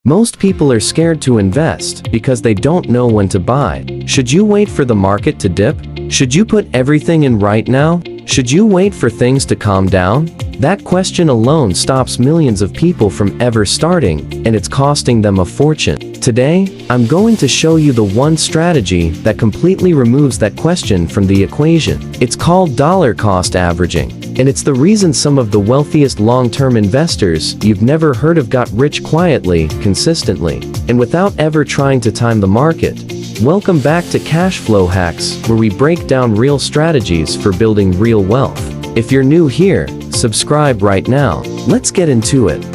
Most people are scared to invest because they don't know when to buy. Should you wait for the market to dip? Should you put everything in right now? Should you wait for things to calm down? That question alone stops millions of people from ever starting, and it's costing them a fortune. Today, I'm going to show you the one strategy that completely removes that question from the equation. It's called dollar cost averaging, and it's the reason some of the wealthiest long-term investors you've never heard of got rich quietly, consistently, and without ever trying to time the market. Welcome back to Cash Flow Hacks, where we break down real strategies for building real wealth. If you're new here, subscribe right now. Let's get into it.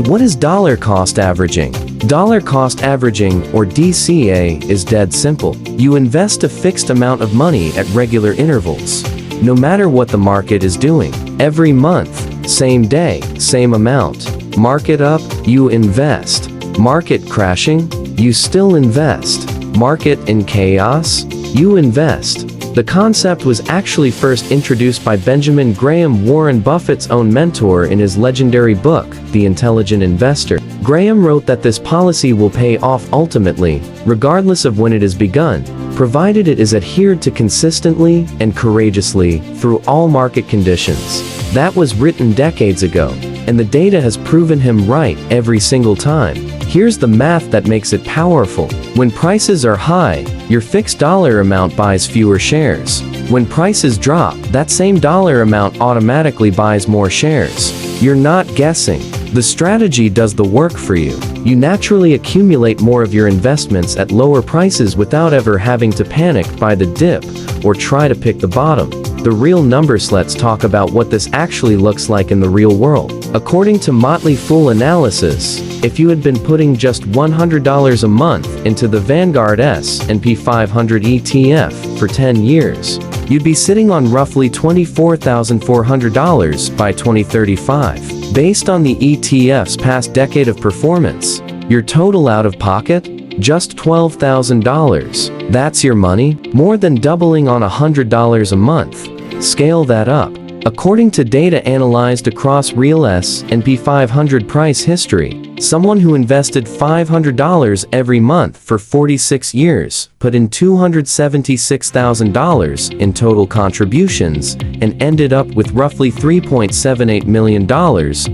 What is dollar cost averaging? Dollar cost averaging, or DCA, is dead simple. You invest a fixed amount of money at regular intervals, no matter what the market is doing. Every month, same day, same amount. Market up, you invest. Market crashing, you still invest. Market in chaos, you invest. The concept was actually first introduced by Benjamin Graham, Warren Buffett's own mentor, in his legendary book, The Intelligent Investor. Graham wrote that this policy will pay off ultimately, regardless of when it is begun, provided it is adhered to consistently and courageously through all market conditions. That was written decades ago, and the data has proven him right every single time. Here's the math that makes it powerful. When prices are high, your fixed dollar amount buys fewer shares. When prices drop, that same dollar amount automatically buys more shares. You're not guessing. The strategy does the work for you. You naturally accumulate more of your investments at lower prices without ever having to panic by the dip or try to pick the bottom. The real numbers. Let's talk about what this actually looks like in the real world. According to Motley Fool analysis, if you had been putting just $100 a month into the Vanguard S&P 500 ETF for 10 years, you'd be sitting on roughly $24,400 by 2035. Based on the ETF's past decade of performance, your total out of pocket? Just $12,000. That's your money, more than doubling on $100 a month. Scale that up. According to data analyzed across real S&P 500 price history, someone who invested $500 every month for 46 years put in $276,000 in total contributions and ended up with roughly $3.78 million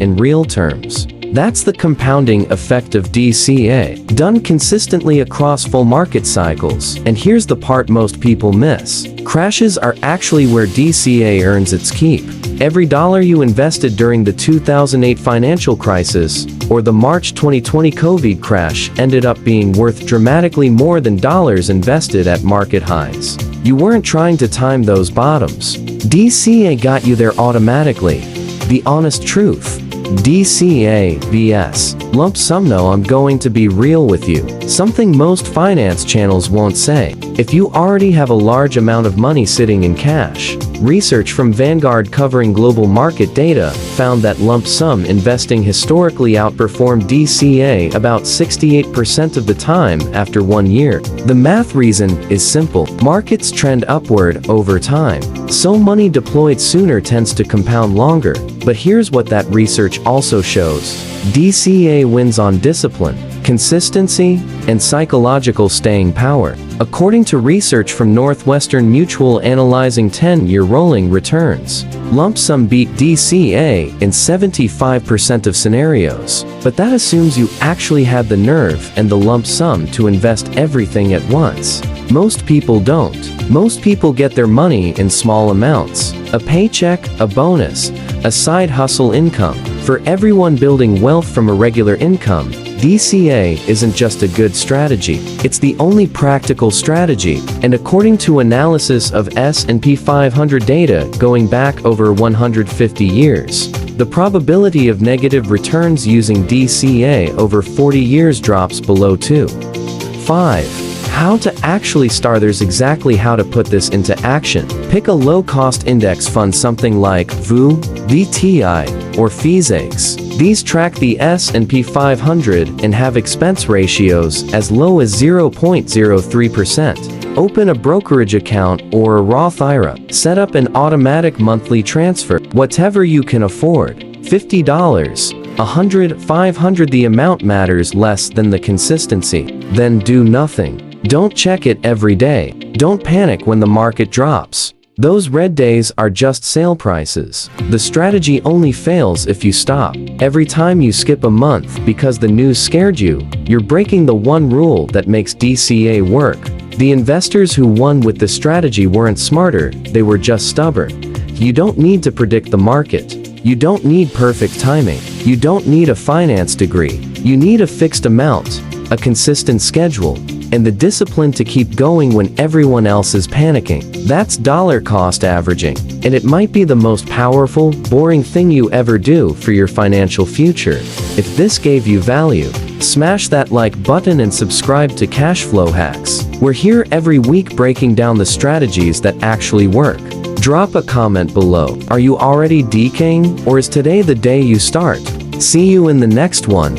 in real terms. That's the compounding effect of DCA, done consistently across full market cycles. And here's the part most people miss. Crashes are actually where DCA earns its keep. Every dollar you invested during the 2008 financial crisis or the March 2020 COVID crash ended up being worth dramatically more than dollars invested at market highs. You weren't trying to time those bottoms. DCA got you there automatically. The honest truth. DCA BS. Lump sum. No, I'm going to be real with you. Something most finance channels won't say. If you already have a large amount of money sitting in cash, research from Vanguard covering global market data found that lump sum investing historically outperformed DCA about 68% of the time after 1 year. The math reason is simple. Markets trend upward over time, so money deployed sooner tends to compound longer. But here's what that research also shows. DCA wins on discipline, consistency, and psychological staying power. According to research from Northwestern Mutual analyzing 10-year rolling returns, lump sum beat DCA in 75% of scenarios. But that assumes you actually had the nerve and the lump sum to invest everything at once. Most people don't. Most people get their money in small amounts. A paycheck, a bonus, a side hustle income. For everyone building wealth from a regular income, DCA isn't just a good strategy, it's the only practical strategy. And according to analysis of S&P 500 data going back over 150 years, the probability of negative returns using DCA over 40 years drops below 2. 5. How to actually start. There's exactly how to put this into action. Pick a low-cost index fund, something like VU, VTI, or FISAX. These track the S&P 500 and have expense ratios as low as 0.03%. Open a brokerage account or a Roth IRA. Set up an automatic monthly transfer, whatever you can afford. $50, 100, 500. The amount matters less than the consistency. Then do nothing. Don't check it every day. Don't panic when the market drops. Those red days are just sale prices. The strategy only fails if you stop. Every time you skip a month because the news scared you, you're breaking the one rule that makes DCA work. The investors who won with this strategy weren't smarter, they were just stubborn. You don't need to predict the market. You don't need perfect timing. You don't need a finance degree. You need a fixed amount, a consistent schedule, and the discipline to keep going when everyone else is panicking. That's dollar cost averaging, and it might be the most powerful, boring thing you ever do for your financial future. If this gave you value, smash that like button and subscribe to Cash Flow Hacks. We're here every week breaking down the strategies that actually work. Drop a comment below. Are you already DCAing, or is today the day you start? See you in the next one.